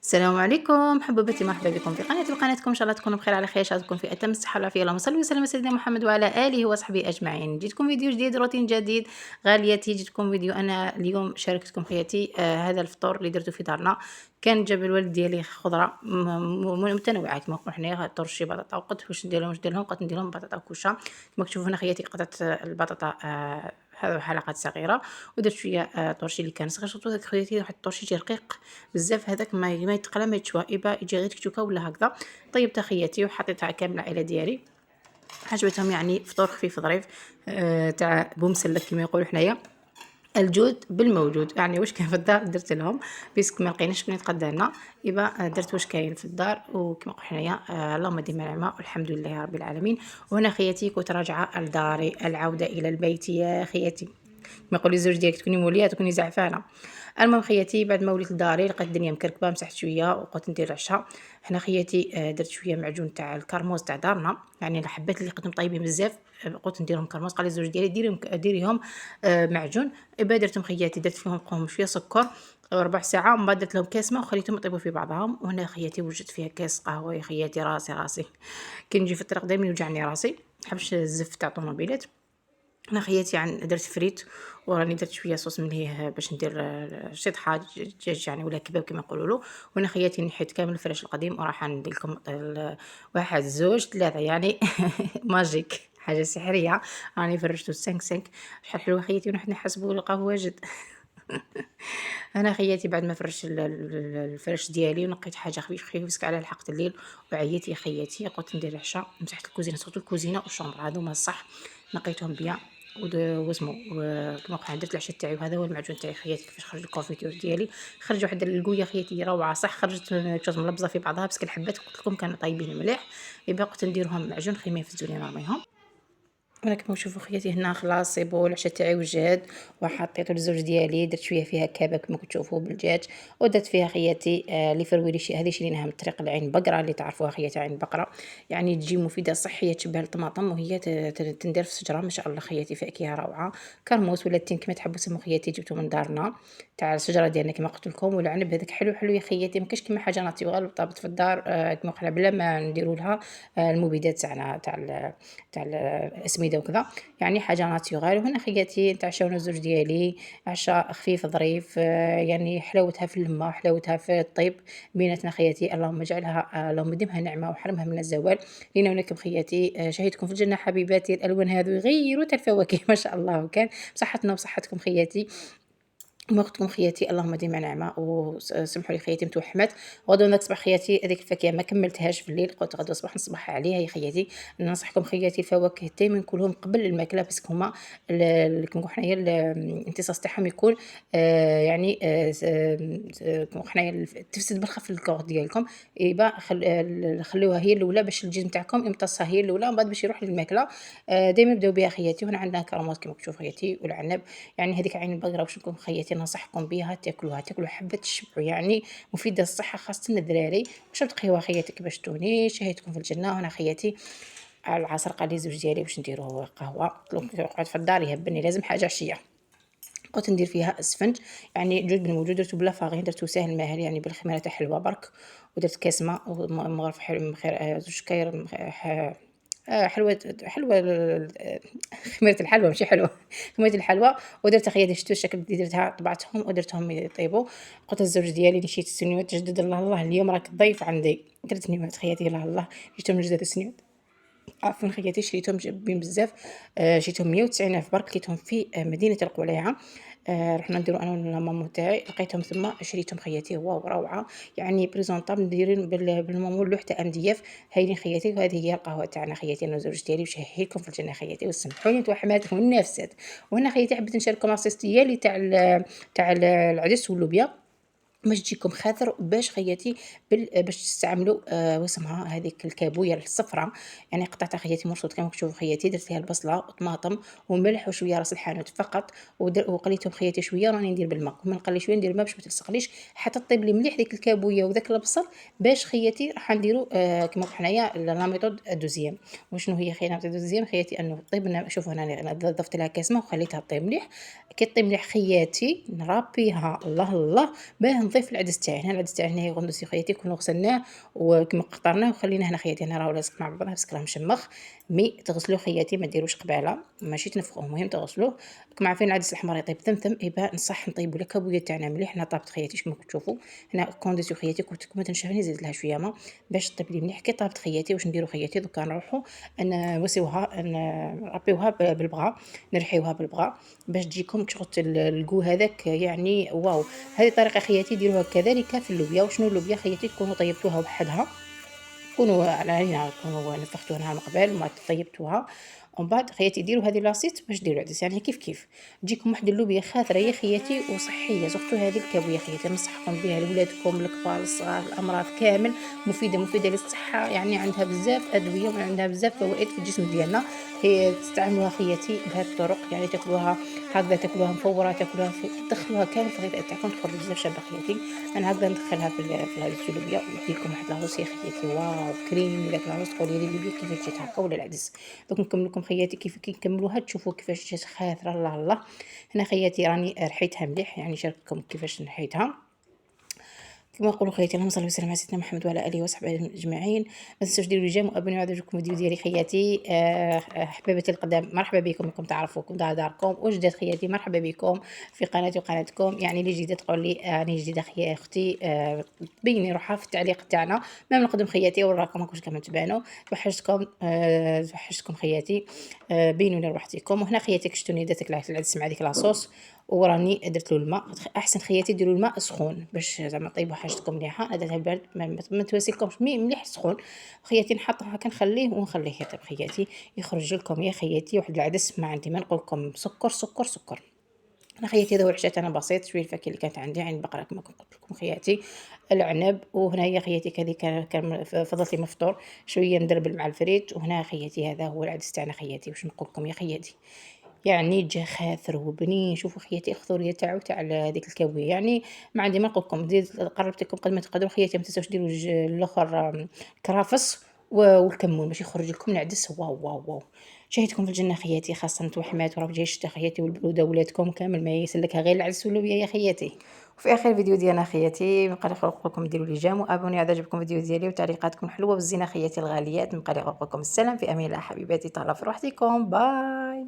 السلام عليكم حبوبتي، مرحبا بكم في قناتكم. ان شاء الله تكونوا بخير، على خير، ان شاء الله تكون في اتم الصحه والعافيه. اللهم صل وسلم على سيدنا محمد وعلى اله وصحبه اجمعين. جيتكم فيديو جديد، روتين جديد. غاليتي، جيتكم فيديو. انا اليوم شاركتكم خياتي هذا الفطور اللي درته في دارنا. كان جاب الوالد ديالي خضره متنوعه كما نقولوا حنايا، طرشي بطاطا وقلت واش ندير لهم، قلت ندير لهم بطاطا وكوشه. كما تشوفوا هنا خياتي قطعت البطاطا هذا حلقات صغيره، ودرت شويه طرشي اللي كان صغير. شفتوا هذاك خياتي واحد الطرشي يجي رقيق بزاف، هذاك ما يتقلى ما يتشوى، يجي غير تكتوكا ولا هكذا. طيبتها خياتي وحطيتها كامل العائله ديالي، عجبتهم يعني. فطور خفيف ظريف تاع بومسلك كما يقولوا حنايا. الجود بالموجود، يعني واش كاين في الدار درت لهم، بيسك ما لقيناش شكون يتقدى لنا، يبقى درت واش كاين في الدار. وكما نقول حنايا اللهم ديما نعمه والحمد لله رب العالمين. وهنا خياتي كنت راجعه لداري، العوده الى البيت يا خياتي. ما يقول لي الزوج ديالك تكوني موليه تكوني زعفانه. المهم خياتي، بعد ما وليت لداري لقيت الدنيا مكركبه، مسحت شويه وقلت ندير العشاء. هنا خياتي درت شويه معجون تاع الكرموز تاع دارنا، يعني الحبات اللي لقيتهم طيبين بزاف قلت نديرهم كرموز. قال لي الزوج ديالي ديريهم معجون. إبا درتهم خياتي، درت فيهم قوم شويه سكر، ربع ساعه من بعد درت لهم كاس ماء وخليتهم يطيبوا في بعضهم. وهنا خياتي وجدت فيها كاس قهوه. يا خياتي راسي كي نجي في الطريق دائما يوجعني راسي، نحبش الزف تاع الطوموبيلات. انا خياتي درت فريت، وراني درت شويه صوص مليه باش ندير شطحه دجاج يعني، ولا كباب كما يقولوا له. وانا خياتي نحيت كامل الفراش القديم وراح ندير لكم واحد زوج ثلاثه يعني ماجيك، حاجه سحريه. راني فرشتو 5 شحال حلوه خياتي، ونحن نحسبوا لقاه واجد. انا خياتي بعد ما فرشت الفرش ديالي ونقيت حاجه خفيف مسك على لحقت الليل وعييت يا خياتي. قلت ندير العشاء، مسحت الكوزينه، صوت الكوزينه والشومبر هذوما الصح نقيتهم بيا. واسمو كما قلت درت العشاء تاعي، وهذا هو المعجون تاعي خياتي. كيفاش خرج الكونفيتور ديالي، خرج واحد القويه خياتي روعه صح. خرجت كاش ملبزه في بعضها، بس الحبات قلت لكم كانوا طيبين مليح. يبقى قلت نديرهم معجون خيما يفزولي نرميهم. انا كما تشوفوا خياتي هنا خلاص صيبوا العشاء تاعي وجاد، وحطيته للزوج ديالي. درت شويه فيها كباب كما كتشوفوا بالدجاج، ودرت فيها خياتي لي فرولي هذه شريناها من طريق العين بقره، اللي تعرفوها خياتي عين بقره، يعني تجي مفيده صحيه، تشبه الطماطم وهي تندير في الشجره. ما شاء الله خياتي فاكهه روعه. كرموس ولا التين كما تحبوا سمو خياتي، جبته من دارنا تاع الشجره ديالنا كما قلت لكم. والعنب هذاك حلو حلو يا خياتي، ما كاش كيما حاجه ناتيوغال طابت في الدار كما قلنا بلا ما نديروا لها المبيدات تاعنا تاع الاسمده وكذا، يعني حاجه ناتيوغال. وهنا خياتي نتعشاو الزوج ديالي عشاء خفيف ظريف، يعني حلاوتها في اللمه وحلاوتها في الطيب بيناتنا خياتي. اللهم اجعلها اللهم ديمها نعمه وحرمها من الزوال لينا ولكم خياتي. شهيتكم في الجنه حبيباتي. الالوان هذو يغيروا تاع الفواكه ما شاء الله، وكان بصحتنا وصحتكم خياتي وقتكم خياتي. اللهم ديما نعمه. وسمحوا لي خياتي متوحمات. غدوه نصبح خياتي هذيك الفاكهه ما كملتهاش في الليل، قلت غدوه الصباح نصبح عليها يا خياتي. ننصحكم خياتي الفواكه دائما كلهم قبل الماكله، بس هما كما نقول حنايا الامتصاص تاعهم يكون يعني كما حنايا تفسد بالخف الكور ديالكم. يبقى خلوها هي الاولى باش الجسم تاعكم يمتصها هي الاولى، من بعد باش يروح للماكله. دائما بداو بها خياتي. وهنا عندنا كرامات كما تشوفوا خياتي والعنب، يعني هذيك عين البقره واش نكون خياتي ننصحكم بها تاكلوا حبه تشبعوا، يعني مفيده للصحه خاصه الدراري. واش تقيوها خياتي كيفاش توني. شهيتكم في الجنه. هنا خياتي على العصر قال لي زوج ديالي واش نديروا قهوه، قلت له اقعد في الدار يهبني لازم حاجه عشيه. قلت ندير فيها اسفنج، يعني جود بالموجود، درتو بلا فاغين، درتو ساهل ماهل يعني بالخميره تاع حلوه برك. ودرت كاس ماء ومغرف حلو خير زوج كاير حلوة خميرة الحلوى ماشي حلوة خميرة الحلوى. ودرت خياتي شتو الشكل اللي درتها، طبعتهم ودرتهم يطيبوا. قلت للزوج ديالي نشيت السنيوات تجدد، الله الله اليوم راك ضيف عندي. درت سنيوات خياتي الله الله، جبتهم من جداد السنيوات عفوا خياتي، شريتهم جابين بزاف. شريتهم 190 الف برك، لقيتهم في مدينه القليعه. رحنا نديرو انا والماما تاعي، لقيتهم ثم شريتهم خياتي. واو روعه، يعني بريزونطابل مديرين بالمامول لوح تاع MDF. هايلين خياتي. وهذه هي القهوه تاعنا خياتي انا وزوج ديالي، باش نهيكم في الجنه خياتي. وسمحوني توحمات والنفسات. وهنا خياتي حبيت نشارككم لاصيص ديالي تاع العدس واللوبيا باش تجيكم خاطر باش خياتي باش تستعملوا واسمها هذيك الكابويه الصفراء، يعني قطعتها خياتي مرصوص كما تشوفوا خياتي. درت فيها البصله وطماطم وملح وشويه راس الحانوت فقط، وقليتهم خياتي شويه. راني ندير بالماء كما نقلي شويه ندير الماء باش ما تلصقليش حتى طيب لي مليح ديك الكابويه وذاك البصل. باش خياتي راح نديروا كما حنايا لا ميثود دوزيام. وشنو هي خينا دوزيام خياتي انه طيب. شوفوا انا ضفت لها كاس ماء وخليتها طيب مليح. كي طيب مليح خياتي نرابيها الله الله باه نضيف العدس تاعي. هنا العدس تاعي هنايا غندوسي خياتي كون غسلناه وكما قطرناه وخليناه هنا خياتي. هنا راهو لاصق مع بعضه باسكو راه مشمخ. تغسلوه خياتي ما ديروش قباله ماشي تنفخوه، المهم تغسلوه. راكم عارفين العدس الأحمر يطيب ثمثم، نصح نطيبوا الكابويه تاعنا مليح. هنا طابت خياتي كيما تشوفوا. هنا كونديسيو خياتي كنت تنشفني زدت لها شويه ما باش طيب لي مليح. كي طابت خياتي واش نديرو خياتي دوكا نروحوا نوسيوها نربيوها بالبغا، نرحيوها بالبغا باش تجيكم شغل الكو هذاك يعني واو. هذه طريقه خياتي ديروها كذلك في اللوبيا. وشنو اللوبيا خياتي تكونوا طيبتوها وحدها، تكونوا على عينها، تكونوا نفختوها نهار قبل وما طيبتوها ومن بعد خياتي ديروا هذه لاصيت باش ديروا عدس يعني كيف تجيكم واحد اللوبيا خاطره يا خياتي وصحيه. زرتوا هذه الكابويه خياتي ننصحكم بها لولادكم الكبار الصغار الامراض كامل. مفيده للصحه يعني عندها بزاف ادويه وعندها بزاف فوائد في الجسم ديالنا. هي تستعملوها خياتي بهذه الطرق يعني تاكلوها هكذا، تاكلوها مفوره، تاكلوها تدخلوها كامل في الغذاء تاعكم تخرج بزاف شابه خياتي. انا هكذا ندخلها في هذه اللوبيا وندير لكم واحد لاصوص يا خياتي واو كريمي. داك لاصوص تقولي لي اللوبيا كيفاش جات هكا ولا العدس. دوك نكمل لكم خياتي كيف كي نكملوها تشوفوا كيفاش جات خاطره الله الله. هنا خياتي راني رحيتها مليح يعني شارككم كيفاش نحيتها. كما نقولوا خياتي اللهم صل وسلم على سيدنا محمد وعلى اله وصحبه اجمعين. ما تنسوش ديروا جيم وابونيو على يعجبكم الفيديو ديالي خياتي. حبابتي القدام مرحبا بكم، انكم تعرفوكم داركم وجداد خياتي مرحبا بكم في قناتي وقناتكم. يعني اللي جديده تقول لي راني جديده خيا اختي بيني روحها في التعليق تاعنا ما نقدم خياتي وراكم ماكوش كما تبانوا. توحشتكم خياتي بينوا لي روحتكم. وهنا خياتي كشتوني درت العدس مع ديك لاصوص وراني درت له الماء. احسن خياتي ديروا الماء سخون باش زعما طيبوا حاجتكم مليحه. درتها البرد ما تواسيلكمش مليح سخون. خياتي نحطها كنخليه ونخليه يطيب خياتي يخرج لكم يا خياتي واحد العدس ما عندي ما نقول لكم سكر سكر سكر. انا خياتي هذا هو العشاء انا بسيط شويه الفاكهه اللي كانت عندي عين البقره كما قلت لكم خياتي العنب. وهنا هي خياتي كذا كان فضلت لي مفطور شويه ندربل مع الفريت. وهنا خياتي هذا هو العدس تاعنا خياتي. واش نقول لكم يا خياتي يعني جا خاثر وبنين. شوفوا خياتي الخضوريه تاعو تاع هذيك الكاويه يعني ما عندي ما نقول لكم. قربت لكم قد ما تقدروا خياتي ما تنساوش ديروا الاخر كرافس والكمون باش يخرج لكم العدس واو واو واو. شهيتكم في الجنه خياتي خاصه نتو حمات وراه جاي الشتا خياتي والبروده ولادكم كامل ما يسلكها غير العدس واللوبيا يا خياتي. وفي اخر فيديو ديالنا خياتي نبقى نقول لكم ديروا لي جيم وابوني اذا عجبكم الفيديو ديالي وتعليقاتكم حلوه والزينه خياتي الغاليات. نبقى نقول لكم السلام في امان الله حبيباتي تهلاو في روحتكم باي.